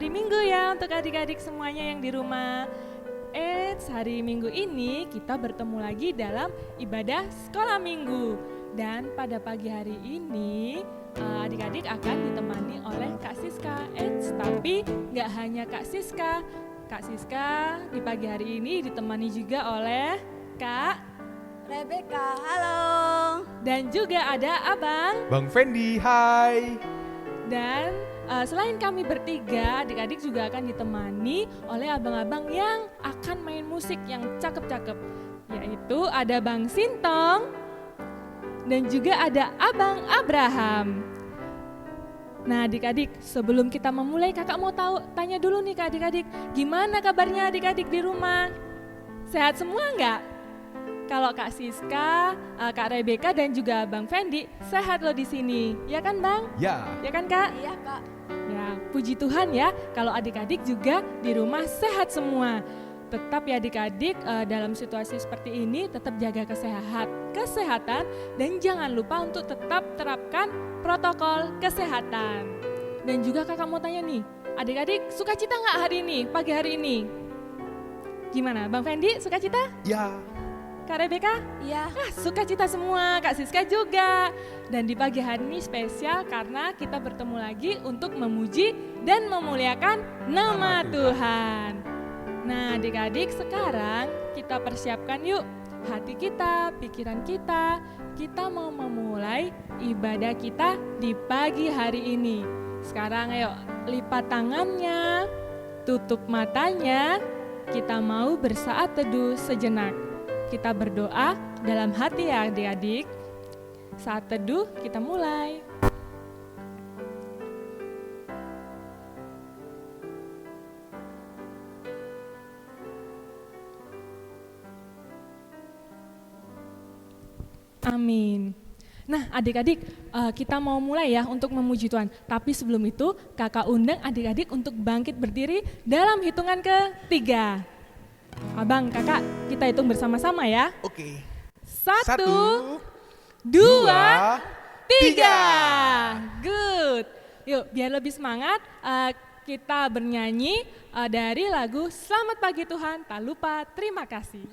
hari Minggu ya untuk adik-adik semuanya yang di rumah. Hari Minggu ini kita bertemu lagi dalam ibadah sekolah minggu. Dan pada pagi hari ini adik-adik akan ditemani oleh Kak Siska. Tapi nggak hanya Kak Siska. Kak Siska di pagi hari ini ditemani juga oleh Kak Rebecca, halo. Dan juga ada Abang Bang Fendi, hai. Dan selain kami bertiga, adik-adik juga akan ditemani oleh abang-abang yang akan main musik yang cakep-cakep. Yaitu ada Bang Sintong dan juga ada Abang Abraham. Nah adik-adik, sebelum kita memulai kakak mau tanya dulu nih ke adik-adik, gimana kabarnya adik-adik di rumah? Sehat semua enggak? Kalau Kak Siska, Kak Rebecca dan juga Bang Fendi sehat loh di sini, ya kan Bang? Ya. Ya kan Kak? Iya Kak. Ya, puji Tuhan ya kalau adik-adik juga di rumah sehat semua. Tetap ya adik-adik dalam situasi seperti ini tetap jaga kesehatan dan jangan lupa untuk tetap terapkan protokol kesehatan. Dan juga kakak mau tanya nih, adik-adik sukacita nggak hari ini, pagi hari ini? Gimana, Bang Fendi sukacita? Ya. Kak Rebecca? Iya. Sukacita semua, Kak Siska juga. Dan di pagi hari ini spesial karena kita bertemu lagi untuk memuji dan memuliakan nama Tuhan. Nah adik-adik sekarang kita persiapkan yuk hati kita, pikiran kita. Kita mau memulai ibadah kita di pagi hari ini. Sekarang ayo lipat tangannya, tutup matanya. Kita mau bersaat teduh sejenak. Kita berdoa dalam hati ya adik-adik. Saat teduh kita mulai. Amin. Nah adik-adik kita mau mulai ya untuk memuji Tuhan. Tapi sebelum itu kakak undang adik-adik untuk bangkit berdiri dalam hitungan ketiga. Abang, kakak, kita hitung bersama-sama ya. Oke. 1, 2, 3. Good. Yuk, biar lebih semangat, kita bernyanyi dari lagu Selamat Pagi Tuhan, tak lupa terima kasih.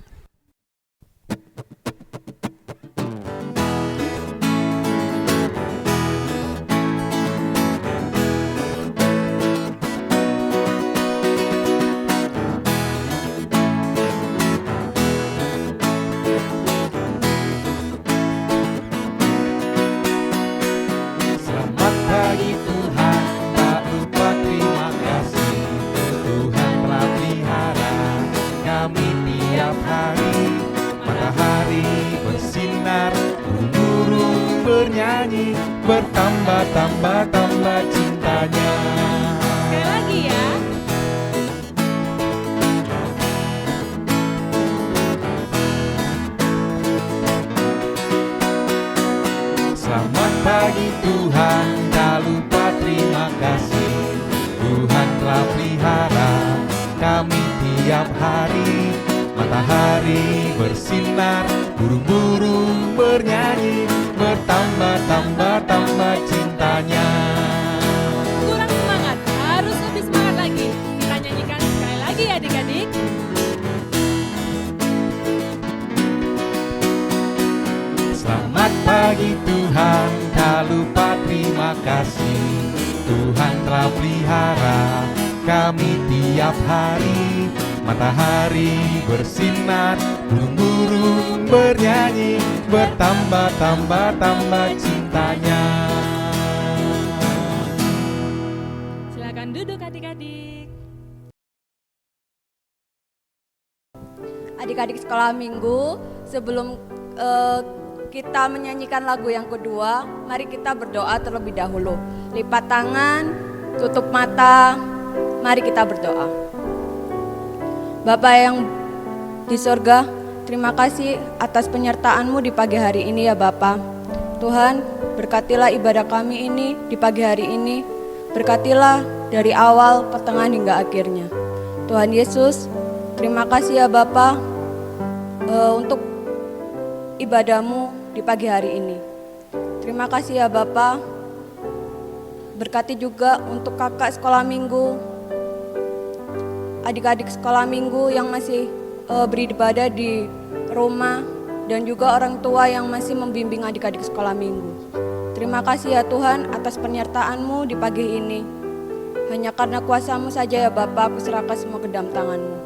Bertambah-tambah cintanya. Sekali lagi ya. Selamat pagi Tuhan, tak lupa terima kasih. Tuhan telah pelihara kami tiap hari. Matahari bersinar, burung-burung bernyanyi, bertambah-tambah cintanya. Kurang semangat, harus lebih semangat lagi. Kita nyanyikan sekali lagi ya adik-adik. Selamat pagi Tuhan, tak lupa terima kasih. Tuhan telah pelihara kami tiap hari. Matahari bersinar, burung-burung bernyanyi, bertambah-tambah cintanya. Silakan duduk adik-adik. Adik-adik sekolah minggu, sebelum kita menyanyikan lagu yang kedua, mari kita berdoa terlebih dahulu. Lipat tangan, tutup mata, mari kita berdoa. Bapa yang di sorga, terima kasih atas penyertaan-Mu di pagi hari ini ya Bapa. Tuhan, berkatilah ibadah kami ini di pagi hari ini. Berkatilah dari awal, pertengahan hingga akhirnya. Tuhan Yesus, terima kasih ya Bapa untuk ibadah-Mu di pagi hari ini. Terima kasih ya Bapa. Berkati juga untuk kakak sekolah minggu, adik-adik sekolah minggu yang masih beribadah di rumah, dan juga orang tua yang masih membimbing adik-adik sekolah minggu. Terima kasih ya Tuhan atas penyertaan-Mu di pagi ini. Hanya karena kuasa-Mu saja ya Bapa, aku serahkan semua ke dalam tangan-Mu.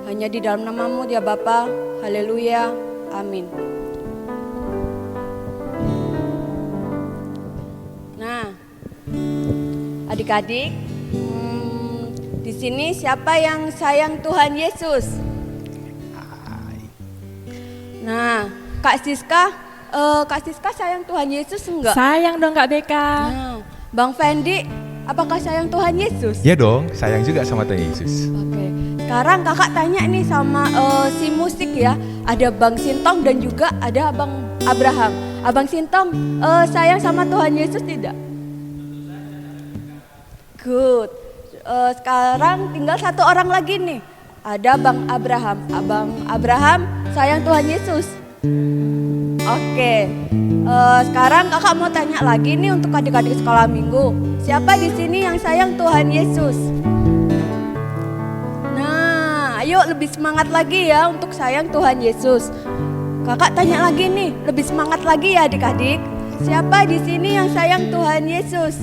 Hanya di dalam nama-Mu ya Bapa. Haleluya. Amin. Nah, adik-adik, di sini siapa yang sayang Tuhan Yesus? Nah, Kak Siska sayang Tuhan Yesus enggak? Sayang dong Kak Beka. Nah, Bang Fendi, apakah sayang Tuhan Yesus? Ya dong, sayang juga sama Tuhan Yesus. Oke, sekarang kakak tanya nih sama si musik ya. Ada Bang Sintong dan juga ada Abang Abraham. Abang Sintong, sayang sama Tuhan Yesus tidak? Good. Sekarang tinggal satu orang lagi nih. Ada Bang Abraham. Abang Abraham sayang Tuhan Yesus. Oke. Sekarang kakak mau tanya lagi nih untuk adik-adik sekolah minggu. Siapa di sini yang sayang Tuhan Yesus? Nah, ayo lebih semangat lagi ya untuk sayang Tuhan Yesus. Kakak tanya lagi nih, lebih semangat lagi ya adik-adik. Siapa di sini yang sayang Tuhan Yesus?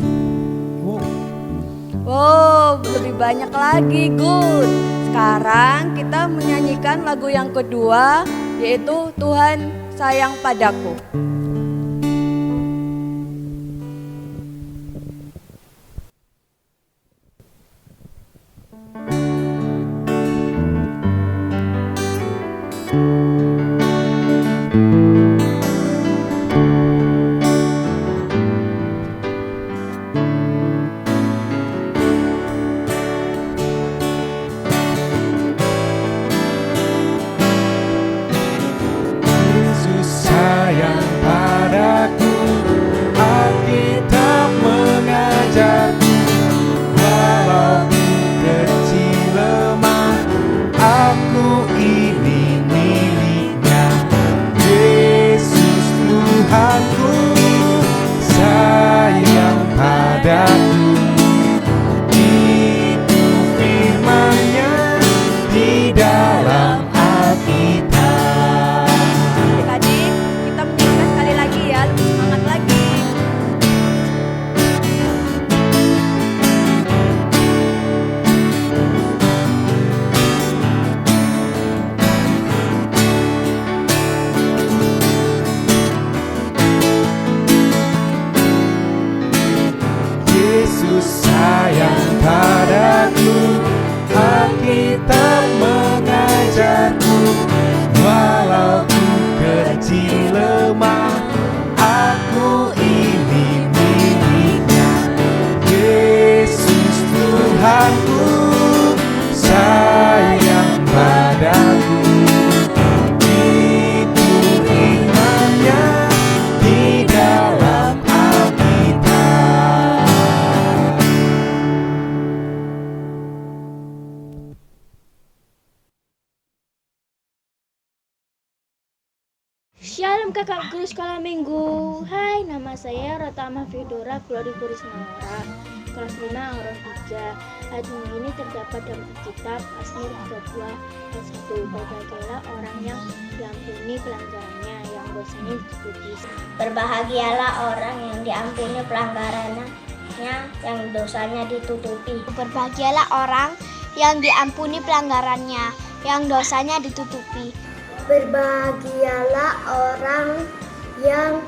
Oh, lebih banyak lagi, good. Sekarang kita menyanyikan lagu yang kedua, yaitu Tuhan Sayang Padaku. Shalom kakak guru sekolah minggu. Hai, nama saya Rotama Fidora Glory Purisnawara, kelas 5 Auron 3. Ayat minggu ini terdapat dalam kitab Mazmur 32 ayat 1. Berbahagialah orang yang diampuni pelanggarannya, yang dosanya ditutupi. Berbahagialah orang yang diampuni pelanggarannya, yang dosanya ditutupi. Berbahagialah orang yang diampuni pelanggarannya, yang dosanya ditutupi. Berbahagialah orang yang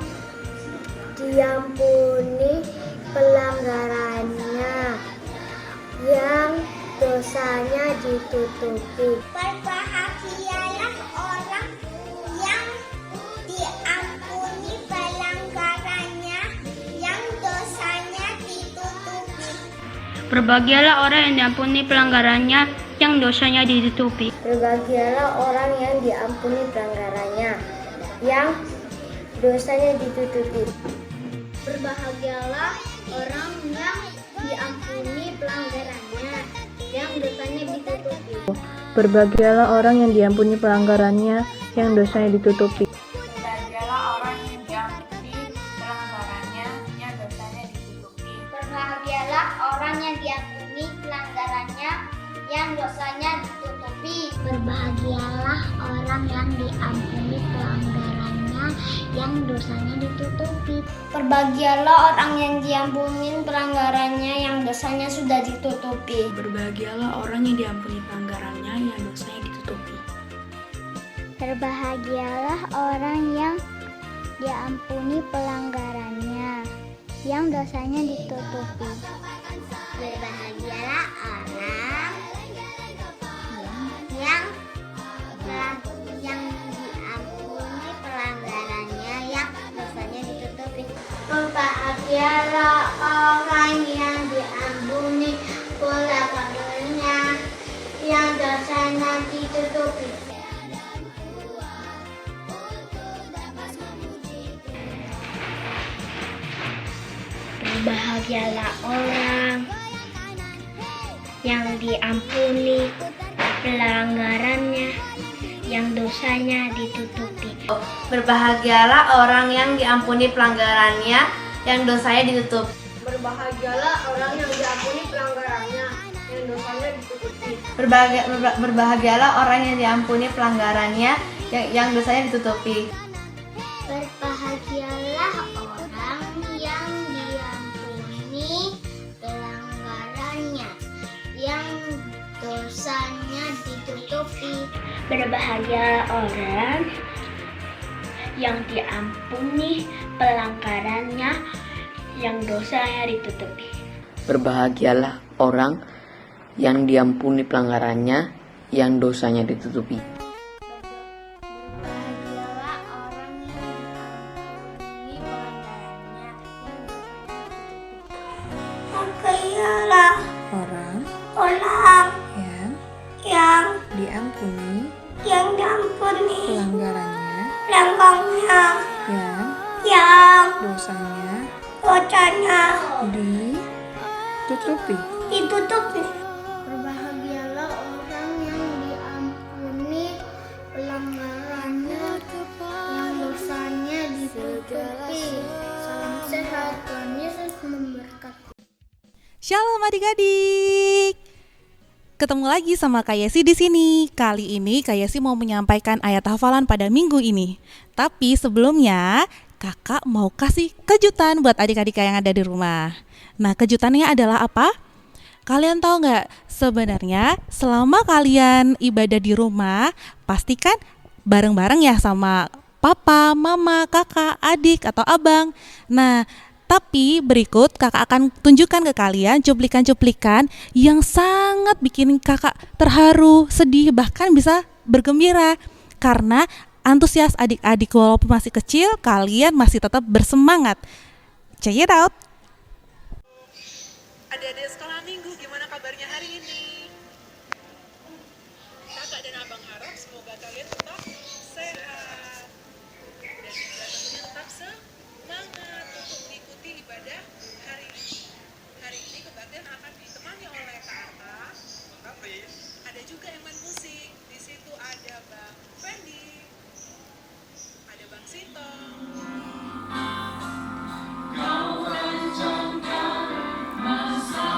diampuni pelanggarannya, yang dosanya ditutupi. Berbahagialah orang yang diampuni pelanggarannya, yang dosanya ditutupi. Berbahagialah orang yang diampuni pelanggarannya, yang dosanya ditutupi. Berbahagialah orang yang diampuni pelanggarannya, yang dosanya ditutupi. Berbahagialah orang yang diampuni pelanggarannya, yang dosanya ditutupi. Berbahagialah orang yang diampuni pelanggarannya, yang dosanya ditutupi. Berbahagialah orang yang diampuni pelanggarannya, yang dosanya ditutupi. Berbahagialah orang yang diampuni pelanggarannya, yang dosanya Berbahagialah orang yang diampuni pelanggarannya, yang dosanya ditutupi. Berbahagialah orang yang diampuni pelanggarannya, yang dosanya sudah ditutupi. Berbahagialah orang yang diampuni pelanggarannya, yang dosanya ditutupi. Berbahagialah orang yang diampuni pelanggarannya, yang dosanya ditutupi. Berbahagialah orang yang diampuni pelanggarannya, yang dosanya ditutupi. Berbahagialah orang yang diampuni pelanggarannya, yang dosanya ditutupi. Berbahagialah orang yang diampuni pelanggarannya, yang dosanya ditutupi. Berbahagialah orang yang diampuni pelanggarannya, yang dosanya ditutup. Berbahagialah orang yang diampuni pelanggarannya, yang dosanya ditutupi. Berbahagialah orang yang diampuni pelanggarannya, yang dosanya ditutupi. Berbahagialah orang yang diampuni pelanggarannya, yang dosanya ditutupi. Berbahagialah orang yang diampuni pelanggarannya, yang dosanya ditutupi. Berbahagialah orang yang diampuni pelanggarannya, yang dosanya ditutupi. Berbahagialah orang yang diampuni pelanggarannya, Berbahagialah Orang yang diampuni pelanggarannya, pelanggarannya, yang dosanya dosanya ditutupi. Berbahagialah orang yang diampuni pelanggarannya, yang dosanya ditutupi. Salam sehat, Tuhan Yesus memberkati. Shalom adik-adik. Ketemu lagi sama Kak Yesi di sini. Kali ini Kak Yesi mau menyampaikan ayat hafalan pada minggu ini. Tapi sebelumnya Kakak mau kasih kejutan buat adik-adik yang ada di rumah. Nah, kejutannya adalah apa? Kalian tahu nggak? Sebenarnya selama kalian ibadah di rumah, pastikan bareng-bareng ya sama papa, mama, kakak, adik, atau abang. Nah, tapi berikut kakak akan tunjukkan ke kalian cuplikan-cuplikan yang sangat bikin kakak terharu, sedih, bahkan bisa bergembira. Karena antusias adik-adik walaupun masih kecil, kalian masih tetap bersemangat. Check it out! Adik-adik sekolah minggu, gimana kabarnya hari ini? Kakak dan abang harap semoga kalian tetap sehat. Dan juga tentunya tetap semangat untuk mengikuti ibadah hari ini. Hari ini kebaktian akan ditemani oleh Kak Arta. Ada juga yang main musik. Di situ ada Bang Fendi, ada Bang Sintong. Kau rencanakan masa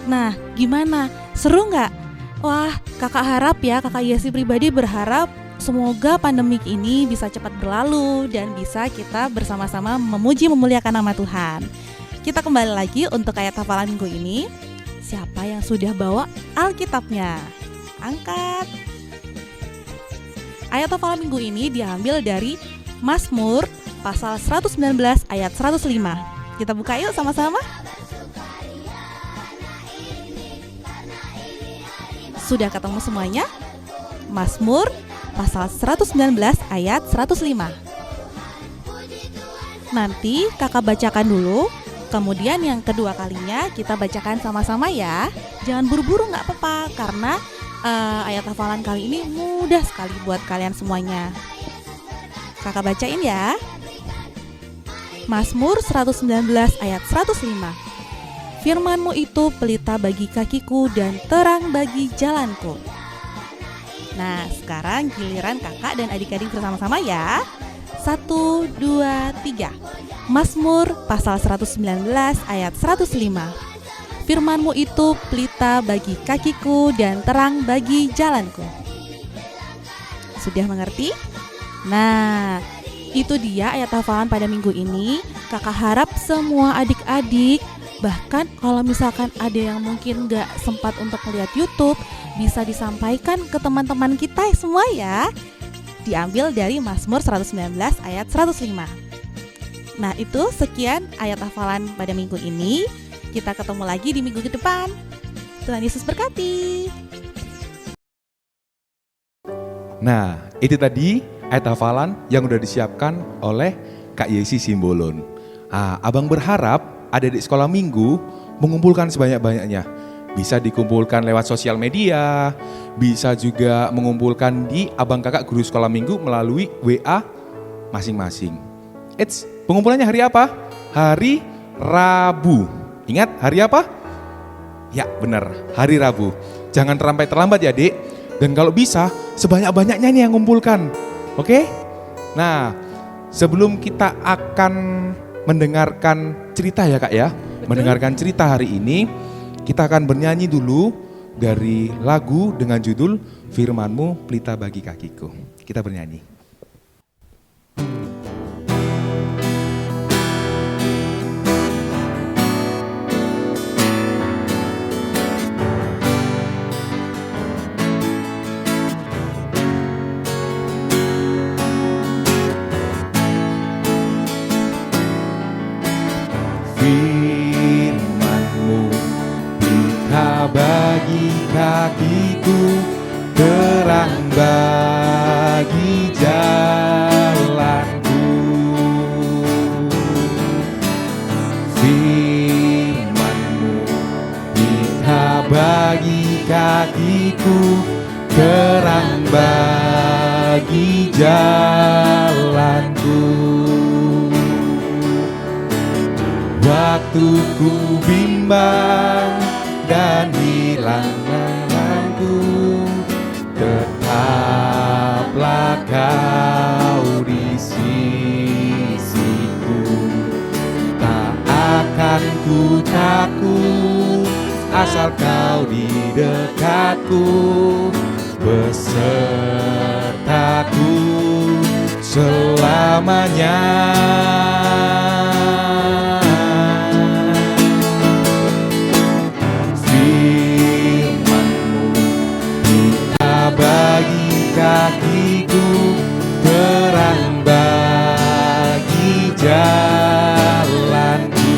Nah, gimana? Seru nggak? Wah, kakak harap ya, kakak Yesi pribadi berharap semoga pandemik ini bisa cepat berlalu dan bisa kita bersama-sama memuji memuliakan nama Tuhan. Kita kembali lagi untuk ayat hafalan minggu ini. Siapa yang sudah bawa Alkitabnya? Angkat. Ayat hafalan minggu ini diambil dari Mazmur pasal 119 ayat 105. Kita buka yuk sama-sama. Sudah ketemu semuanya? Mazmur pasal 119 ayat 105. Nanti kakak bacakan dulu, kemudian yang kedua kalinya kita bacakan sama-sama ya. Jangan buru-buru, gak apa-apa, karena ayat hafalan kali ini mudah sekali buat kalian semuanya. Kakak bacain ya. Mazmur 119 ayat 105. Firman-Mu itu pelita bagi kakiku dan terang bagi jalanku. Nah, sekarang giliran kakak dan adik-adik bersama-sama ya. 1, 2, 3. Mazmur pasal 119 ayat 105. Firman-Mu itu pelita bagi kakiku dan terang bagi jalanku. Sudah mengerti? Nah, itu dia ayat hafalan pada minggu ini. Kakak harap semua adik-adik, bahkan kalau misalkan ada yang mungkin gak sempat untuk melihat YouTube, bisa disampaikan ke teman-teman kita semua ya. Diambil dari Mazmur 119 ayat 105. Nah, itu sekian ayat hafalan pada minggu ini. Kita ketemu lagi di minggu ke depan. Tuhan Yesus berkati. Nah, itu tadi ayat hafalan yang udah disiapkan oleh Kak Yesi Simbolon. Abang berharap adik-adik sekolah minggu mengumpulkan sebanyak-banyaknya. Bisa dikumpulkan lewat sosial media, bisa juga mengumpulkan di abang kakak guru sekolah minggu melalui WA masing-masing. Pengumpulannya hari apa? Hari Rabu. Ingat hari apa? Ya benar, hari Rabu. Jangan sampai terlambat ya Dek. Dan kalau bisa sebanyak-banyaknya nih yang ngumpulkan. Oke? Nah, sebelum kita akan mendengarkan cerita ya Kak ya. Betul. Mendengarkan cerita hari ini, kita akan bernyanyi dulu dari lagu dengan judul Firman-Mu pelita bagi kakiku. Kita bernyanyi. Firman-Mu pelita bagi kakiku, terang bagi jalanku. Firman-Mu pelita bagi kakiku, terang bagi jalanku. Waktu ku bimbang dan hilang arahku, tetaplah Kau di sisiku. Tak akan ku takut, asal Kau di dekatku, besertaku selamanya. Bagi kakiku, terang bagi jalanku.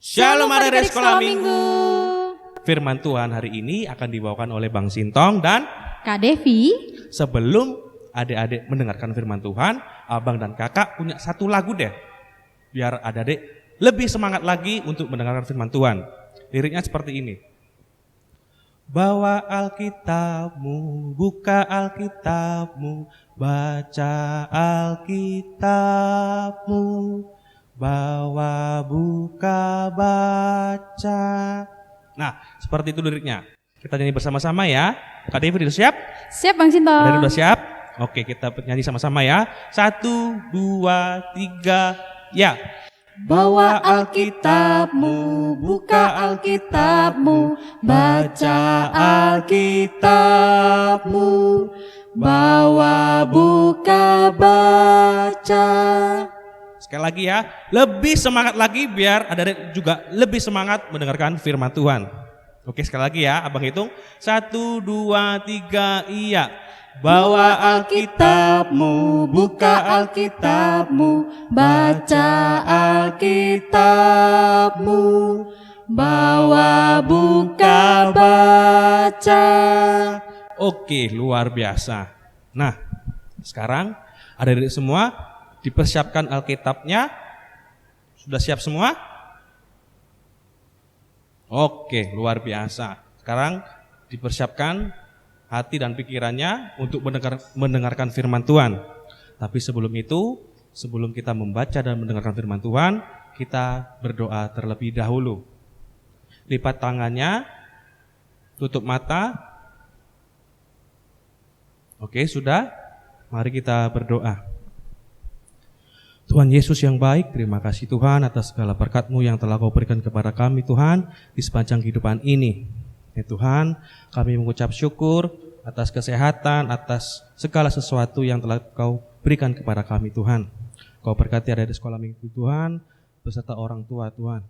Shalom adik-adik sekolah minggu. Firman Tuhan hari ini akan dibawakan oleh Bang Sintong dan Kak Devi. Sebelum adik-adik mendengarkan firman Tuhan, abang dan kakak punya satu lagu deh. Biar adik-adik lebih semangat lagi untuk mendengarkan firman Tuhan. Liriknya seperti ini. Bawa Alkitabmu, buka Alkitabmu, baca Alkitabmu. Bawa, buka, baca. Nah, seperti itu liriknya. Kita nyanyi bersama-sama ya. Kak Devi udah siap? Siap Bang Sinto. Kak Devi udah siap? Oke, kita nyanyi sama-sama ya. 1, 2, 3, ya. Bawa Alkitabmu, buka Alkitabmu, baca Alkitabmu. Bawa, buka, baca. Sekali lagi ya, lebih semangat lagi biar adik-adik juga lebih semangat mendengarkan firman Tuhan. Oke, sekali lagi ya, abang hitung. 1, 2, 3, iya. Bawa Alkitabmu, buka Alkitabmu, baca Alkitabmu. Bawa, buka, baca. Oke, luar biasa. Nah, sekarang adik-adik semua dipersiapkan Alkitabnya. Sudah siap semua? Oke, luar biasa. Sekarang dipersiapkan hati dan pikirannya untuk mendengarkan firman Tuhan. Tapi sebelum itu, sebelum kita membaca dan mendengarkan firman Tuhan, kita berdoa terlebih dahulu. Lipat tangannya, tutup mata. Oke, sudah? Mari kita berdoa. Tuhan Yesus yang baik, terima kasih Tuhan atas segala berkat-Mu yang telah Kau berikan kepada kami Tuhan di sepanjang kehidupan ini. Ya Tuhan, kami mengucap syukur atas kesehatan, atas segala sesuatu yang telah Kau berikan kepada kami Tuhan. Kau berkati adik-adik sekolah minggu Tuhan, beserta orang tua Tuhan.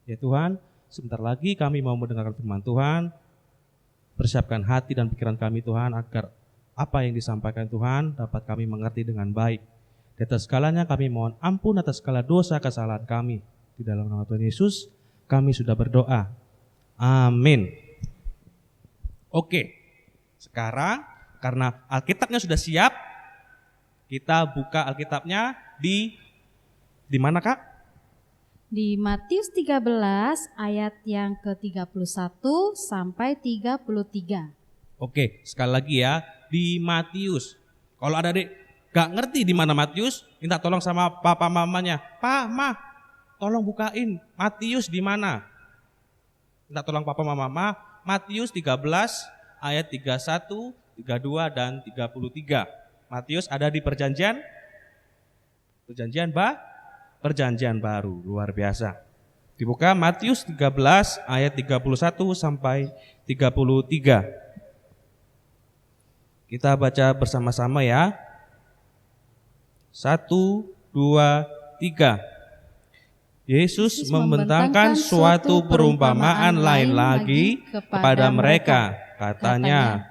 Ya Tuhan, sebentar lagi kami mau mendengarkan firman Tuhan. Persiapkan hati dan pikiran kami Tuhan agar apa yang disampaikan Tuhan dapat kami mengerti dengan baik. Di atas segalanya kami mohon ampun atas segala dosa kesalahan kami. Di dalam nama Tuhan Yesus kami sudah berdoa. Amin. Oke, sekarang karena Alkitabnya sudah siap, kita buka Alkitabnya di mana Kak? Di Matius 13 ayat yang ke-31 sampai 33. Oke, sekali lagi ya, di Matius. Kalau ada adik gak ngerti di mana Matius, minta tolong sama papa mamanya. Pak, Ma, tolong bukain Matius di mana? Minta tolong papa mama. Matius 13 ayat 31, 32 dan 33. Matius ada di perjanjian Baru, luar biasa. Dibuka Matius 13 ayat 31 sampai 33. Kita baca bersama-sama ya. 1, 2, 3. Yesus membentangkan suatu perumpamaan lain lagi kepada mereka. Katanya,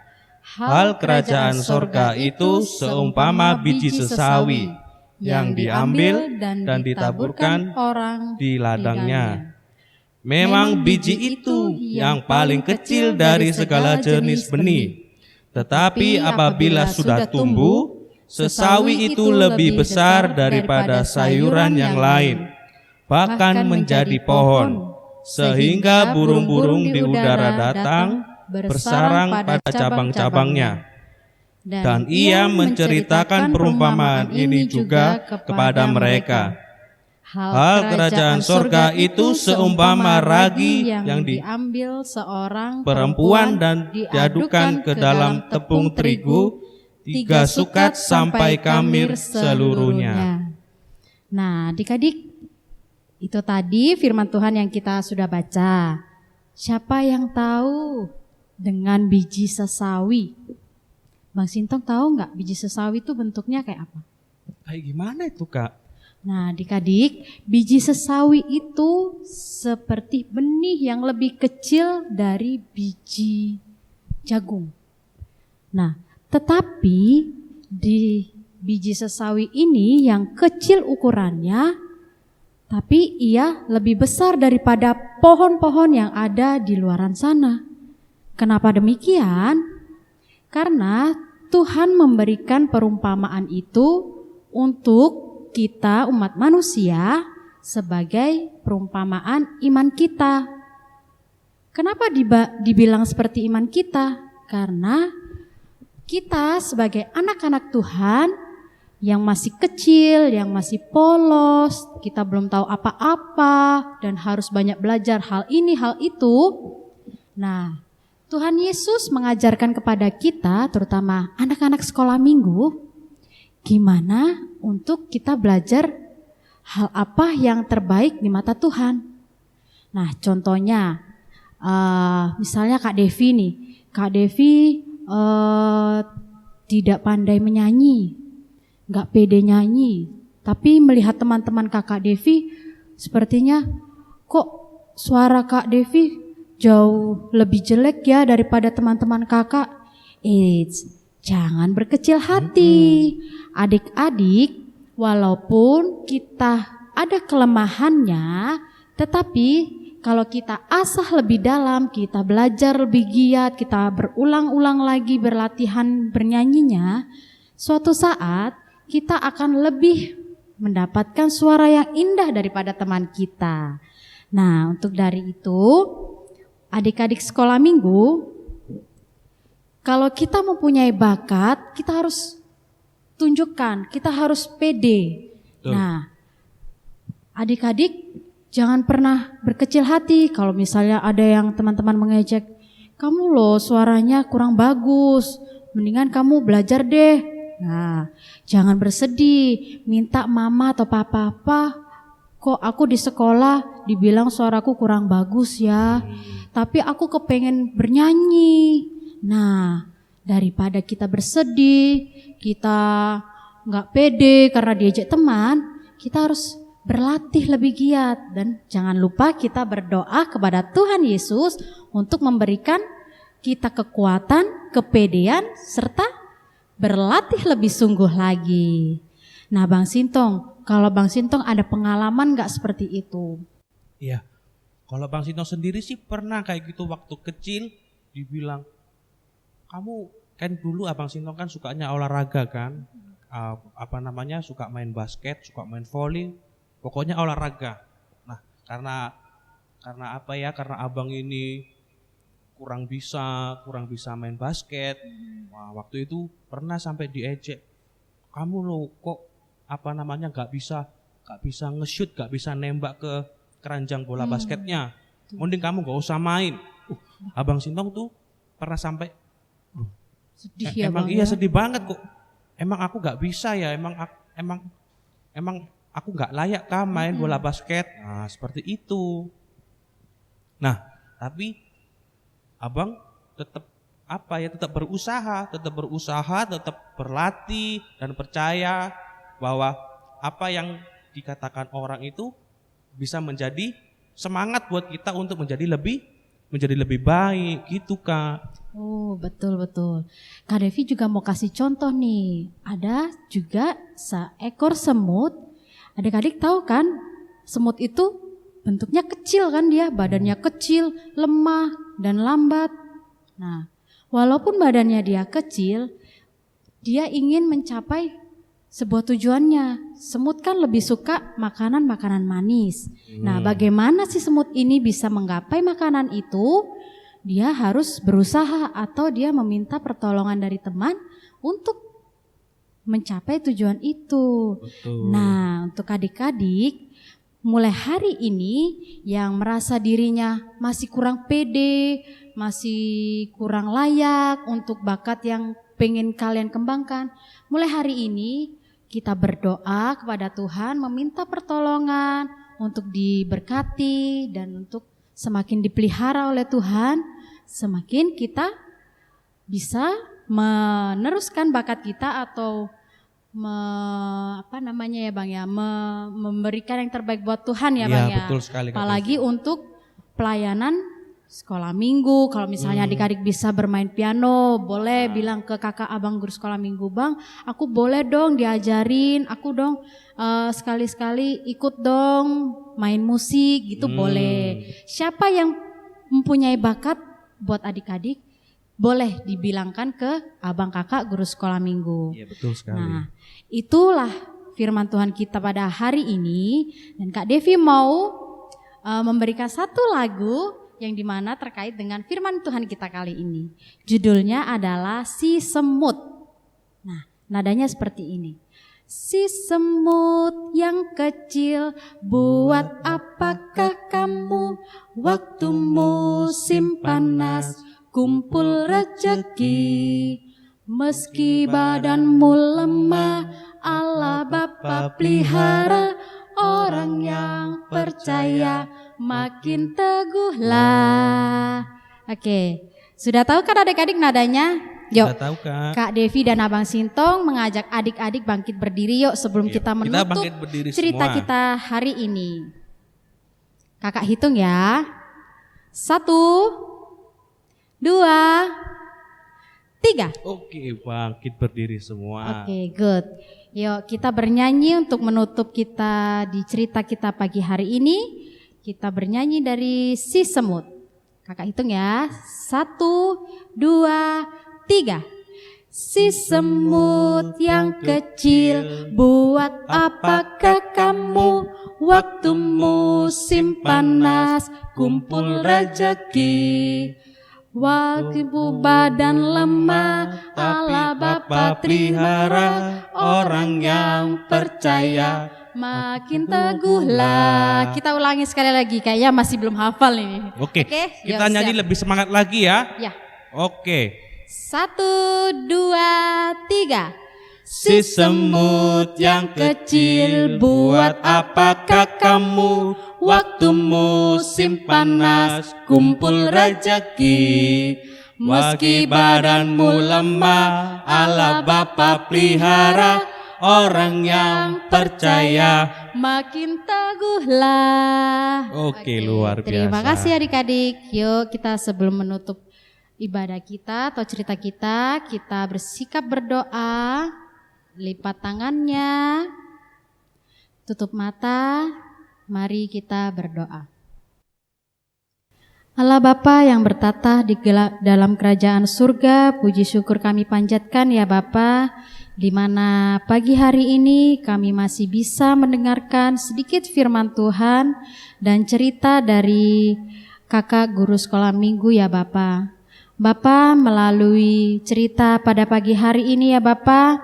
hal kerajaan sorga itu seumpama biji sesawi yang diambil dan ditaburkan orang di ladangnya. Memang biji itu yang paling kecil dari segala jenis benih. Tetapi apabila sudah tumbuh, sesawi itu lebih besar daripada sayuran yang lain, bahkan menjadi pohon, sehingga burung-burung di udara datang bersarang pada cabang-cabangnya. Dan ia menceritakan perumpamaan ini juga kepada mereka. Hal kerajaan sorga itu seumpama ragi yang diambil seorang perempuan dan diadukan ke dalam tepung terigu 3 sukat sampai kamir seluruhnya. Nah, adik-adik, itu tadi firman Tuhan yang kita sudah baca. Siapa yang tahu dengan biji sesawi? Bang Sintong tahu nggak biji sesawi itu bentuknya kayak apa? Kayak gimana itu Kak? Nah, adik-adik, biji sesawi itu seperti benih yang lebih kecil dari biji jagung. Nah, tetapi di biji sesawi ini yang kecil ukurannya, tapi ia lebih besar daripada pohon-pohon yang ada di luaran sana. Kenapa demikian? Karena Tuhan memberikan perumpamaan itu untuk kita umat manusia sebagai perumpamaan iman kita. Kenapa dibilang seperti iman kita? Karena kita sebagai anak-anak Tuhan yang masih kecil, yang masih polos, kita belum tahu apa-apa dan harus banyak belajar hal ini, hal itu. Nah, Tuhan Yesus mengajarkan kepada kita, terutama anak-anak sekolah minggu, gimana untuk kita belajar hal apa yang terbaik di mata Tuhan. Nah, contohnya, misalnya Kak Devi nih. Kak Devi tidak pandai menyanyi, nggak pede nyanyi. Tapi melihat teman-teman Kakak Devi, sepertinya kok suara Kak Devi jauh lebih jelek ya daripada teman-teman kakak. Jangan berkecil hati. Adik-adik, walaupun kita ada kelemahannya, tetapi kalau kita asah lebih dalam, kita belajar lebih giat, kita berulang-ulang lagi berlatihan bernyanyinya, suatu saat kita akan lebih mendapatkan suara yang indah daripada teman kita. Nah, untuk dari itu, adik-adik sekolah minggu, kalau kita mempunyai bakat, kita harus tunjukkan, kita harus pede. Nah, adik-adik jangan pernah berkecil hati kalau misalnya ada yang teman-teman mengejek, kamu loh suaranya kurang bagus, mendingan kamu belajar deh. Nah, jangan bersedih, minta mama atau papa, kok aku di sekolah dibilang suaraku kurang bagus ya, tapi aku kepengen bernyanyi. Nah, daripada kita bersedih, kita nggak pede karena diajak teman, kita harus berlatih lebih giat. Dan jangan lupa kita berdoa kepada Tuhan Yesus untuk memberikan kita kekuatan, kepedean, serta berlatih lebih sungguh lagi. Nah, Bang Sintong, kalau Bang Sintong ada pengalaman nggak seperti itu? Iya, kalau Bang Sintong sendiri sih pernah kayak gitu waktu kecil dibilang, kamu kan dulu Abang Sintong kan sukanya olahraga kan, suka main basket, suka main volley, pokoknya olahraga. Nah, karena apa ya? Karena abang ini kurang bisa main basket. Wah, waktu itu pernah sampai diejek, kamu lo kok nggak bisa nge-shoot, nggak bisa nembak ke keranjang bola basketnya. Mending kamu nggak usah main. Abang Sintong tuh pernah sampai sedih ya, emang Bang, iya ya? sedih banget kok. Emang aku nggak bisa ya, emang aku nggak layak kah main bola basket. Nah, seperti itu. Nah, tapi abang tetap berusaha, tetap berlatih dan percaya bahwa apa yang dikatakan orang itu bisa menjadi semangat buat kita untuk menjadi lebih baik gitu, Kak. Oh, betul. Kak Devi juga mau kasih contoh nih. Ada juga seekor semut. Adik-adik tahu kan, semut itu bentuknya kecil kan dia, badannya kecil, lemah dan lambat. Nah, walaupun badannya dia kecil, dia ingin mencapai sebuah tujuannya. Semut kan lebih suka makanan-makanan manis. Nah, bagaimana si semut ini bisa menggapai makanan itu? Dia harus berusaha atau dia meminta pertolongan dari teman untuk mencapai tujuan itu. Betul. Nah, untuk adik-adik, mulai hari ini yang merasa dirinya masih kurang pede, masih kurang layak untuk bakat yang pengen kalian kembangkan, mulai hari ini kita berdoa kepada Tuhan, meminta pertolongan untuk diberkati dan untuk semakin dipelihara oleh Tuhan, semakin kita bisa meneruskan bakat kita atau memberikan yang terbaik buat Tuhan ya, Bang ya. Betul sekali, Apalagi untuk pelayanan sekolah minggu. Kalau misalnya adik-adik bisa bermain piano, boleh bilang ke kakak abang guru sekolah minggu, Bang, aku boleh dong diajarin, aku dong sekali-sekali ikut dong main musik gitu, boleh. Siapa yang mempunyai bakat buat adik-adik, boleh dibilangkan ke abang kakak guru sekolah minggu. Iya, betul sekali. Nah, itulah firman Tuhan kita pada hari ini. Dan Kak Devi mau memberikan satu lagu yang dimana terkait dengan firman Tuhan kita kali ini. Judulnya adalah Si Semut. Nah, nadanya seperti ini. Si semut yang kecil, buat apakah kamu waktu musim panas kumpul rejeki. Meski badanmu lemah, Allah Bapa pelihara. Orang yang percaya makin teguhlah. Oke, sudah tahu kan adik-adik nadanya? Yuk, Sudah tahu, Kak. Kak Devi dan Abang Sintong mengajak adik-adik bangkit berdiri yuk sebelum kita menutup bangkit berdiri cerita semua. kita hari ini. Kakak hitung ya. 1, 2, 3. Oke, bangkit berdiri semua. Oke, good. Yuk kita bernyanyi untuk menutup kita di cerita kita pagi hari ini. Kita bernyanyi dari Si Semut. Kakak hitung ya. 1, 2, 3. Si semut yang kecil, buat apakah kamu waktu musim panas kumpul rejeki? Waktu badan lemah, Allah Bapa pelihara. Orang yang percaya makin teguhlah. Kita ulangi sekali lagi, kayaknya masih belum hafal ini. Oke, yuk, kita nyanyi siap. lebih semangat lagi ya. Ya. Oke. 1, 2, 3. Si semut yang kecil, buat apakah kamu waktu musim panas kumpul rejeki? Meski badanmu lemah, Allah Bapa pelihara. Orang yang percaya makin teguhlah. Oke, luar biasa. Terima kasih adik-adik. Yuk kita sebelum menutup ibadah kita atau cerita kita bersikap berdoa, lipat tangannya, tutup mata, mari kita berdoa. Allah Bapa yang bertata di dalam kerajaan surga, puji syukur kami panjatkan ya Bapa, di mana pagi hari ini kami masih bisa mendengarkan sedikit firman Tuhan dan cerita dari kakak guru sekolah minggu ya Bapa. Bapa, melalui cerita pada pagi hari ini ya Bapa,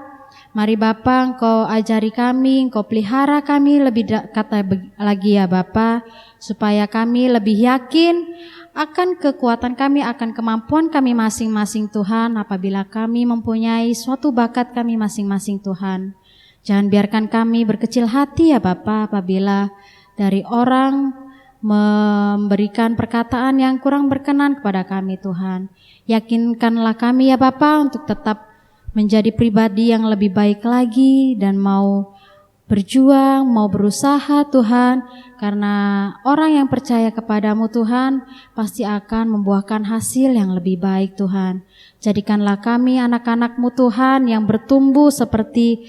mari Bapa Engkau ajari kami, Engkau pelihara kami lebih dekat lagi ya Bapa, supaya kami lebih yakin akan kekuatan kami, akan kemampuan kami masing-masing Tuhan, apabila kami mempunyai suatu bakat kami masing-masing Tuhan. Jangan biarkan kami berkecil hati ya Bapa, apabila dari orang memberikan perkataan yang kurang berkenan kepada kami Tuhan. Yakinkanlah kami ya Bapa untuk tetap menjadi pribadi yang lebih baik lagi dan mau berjuang, mau berusaha Tuhan, karena orang yang percaya kepadamu Tuhan pasti akan membuahkan hasil yang lebih baik Tuhan. Jadikanlah kami anak-anak-Mu Tuhan yang bertumbuh seperti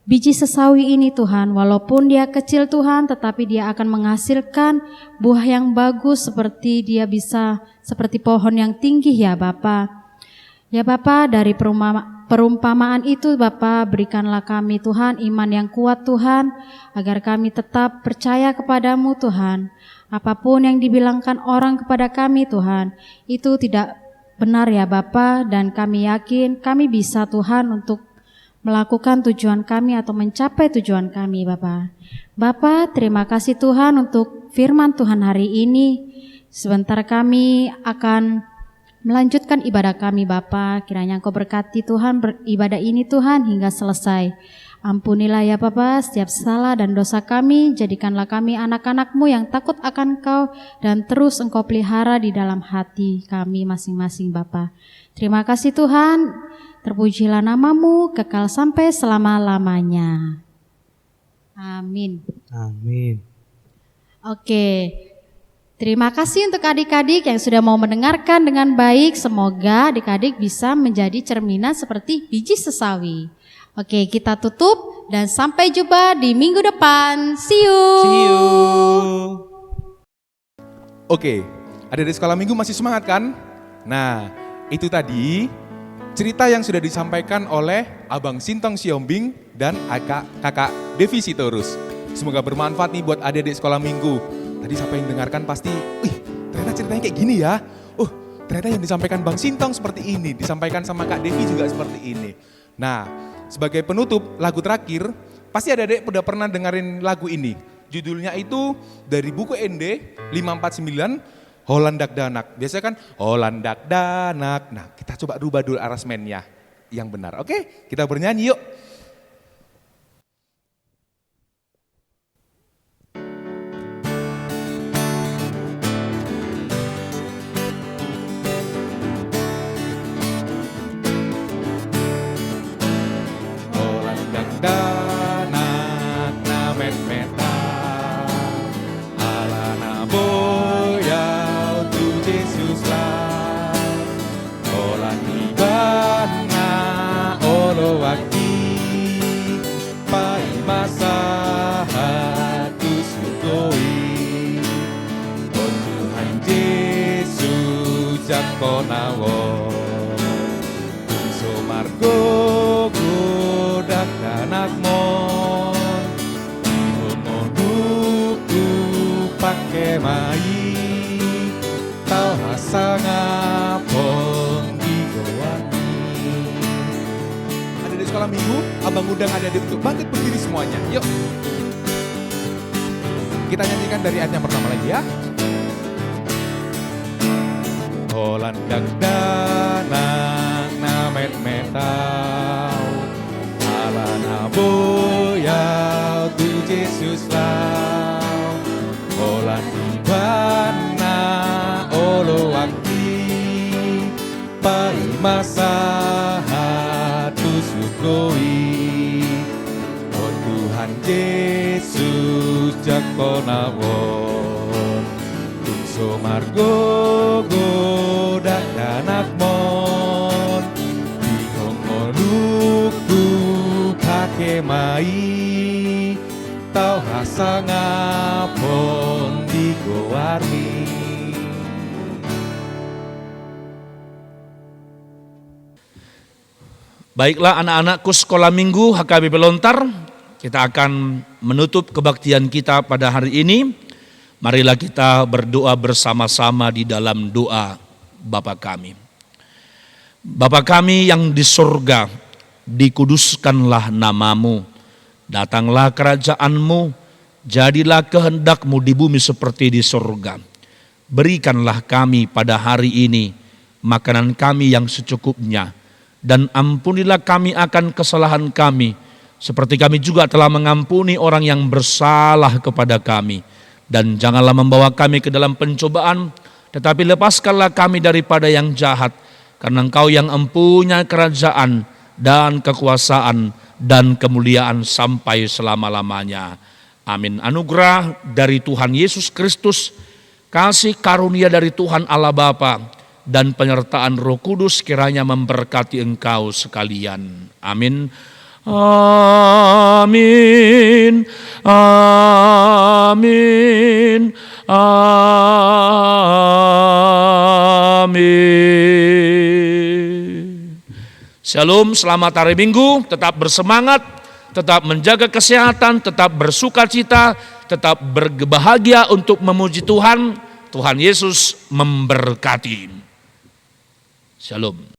biji sesawi ini Tuhan, walaupun dia kecil Tuhan, tetapi dia akan menghasilkan buah yang bagus seperti dia bisa seperti pohon yang tinggi ya Bapa. Ya Bapa, dari perumpamaan itu Bapa, berikanlah kami Tuhan iman yang kuat Tuhan, agar kami tetap percaya kepadamu Tuhan. Apapun yang dibilangkan orang kepada kami Tuhan, itu tidak benar ya Bapa, dan kami yakin kami bisa Tuhan untuk melakukan tujuan kami atau mencapai tujuan kami Bapa. Bapa, terima kasih Tuhan untuk firman Tuhan hari ini. Sebentar kami akan melanjutkan ibadah kami Bapa. Kiranya Engkau berkati Tuhan ibadah ini Tuhan hingga selesai. Ampunilah ya Bapa setiap salah dan dosa kami. Jadikanlah kami anak-anak-Mu yang takut akan Engkau dan terus Engkau pelihara di dalam hati kami masing-masing Bapa. Terima kasih Tuhan. Terpujilah nama-Mu kekal sampai selama-lamanya. Amin. Amin. Oke. Terima kasih untuk adik-adik yang sudah mau mendengarkan dengan baik. Semoga adik-adik bisa menjadi cerminan seperti biji sesawi. Oke, kita tutup dan sampai jumpa di minggu depan. See you. See you. Oke, adik-adik sekolah minggu masih semangat kan? Nah, itu tadi cerita yang sudah disampaikan oleh Abang Sintong Siombing dan kakak Devi Sitorus. Semoga bermanfaat nih buat adik-adik sekolah minggu. Tadi siapa yang dengarkan pasti, ternyata ceritanya kayak gini ya. Ternyata yang disampaikan Bang Sintong seperti ini, disampaikan sama Kak Devi juga seperti ini. Nah, sebagai penutup lagu terakhir, pasti adik-adik udah pernah dengerin lagu ini. Judulnya itu dari buku ND 549, Holandak danak. Biasanya kan Holandak danak. Nah, kita coba rubah dulu aransemennya yang benar. Oke, kita bernyanyi yuk. Holandak danak na met-meta. Alana boyau tu Jesus lah. Holandi bana olo waki. Pai masa hatu sukoi. Oh Tuhan Yesus jakonawo. So margo godak danak mon. Imonuku pakai mai. Tau hasangapon di goani. Ada di sekolah minggu, abang undang adik-adik untuk bangkit berdiri semuanya. Yuk. Kita nyanyikan dari ayat yang pertama lagi ya. Holandak danak na met-metau. Alana boyau tu Jesus lau. Holandi bana olo waki. Pai masa hatu sukoi. Oh Tuhan Yesus jakonawon. Tungso margo godak danak mon. Dihongonuku kake mai. Tau hasangapon di gowarni. Baiklah anak-anakku sekolah minggu HKBP Lontar, kita akan menutup kebaktian kita pada hari ini. Marilah kita berdoa bersama-sama di dalam doa Bapa kami. Bapa kami yang di surga, dikuduskanlah namamu, datanglah kerajaanmu, jadilah kehendakmu di bumi seperti di surga. Berikanlah kami pada hari ini makanan kami yang secukupnya, dan ampunilah kami akan kesalahan kami, seperti kami juga telah mengampuni orang yang bersalah kepada kami. Dan janganlah membawa kami ke dalam pencobaan, tetapi lepaskanlah kami daripada yang jahat, karena Engkau yang empunya kerajaan dan kekuasaan dan kemuliaan sampai selama-lamanya. Amin. Anugerah dari Tuhan Yesus Kristus, kasih karunia dari Tuhan Allah Bapa, dan penyertaan Roh Kudus kiranya memberkati engkau sekalian. Amin. Amin. Amin. Amin. Shalom, selamat hari Minggu, tetap bersemangat, tetap menjaga kesehatan, tetap bersukacita, tetap berbahagia untuk memuji Tuhan. Tuhan Yesus memberkati. Shalom.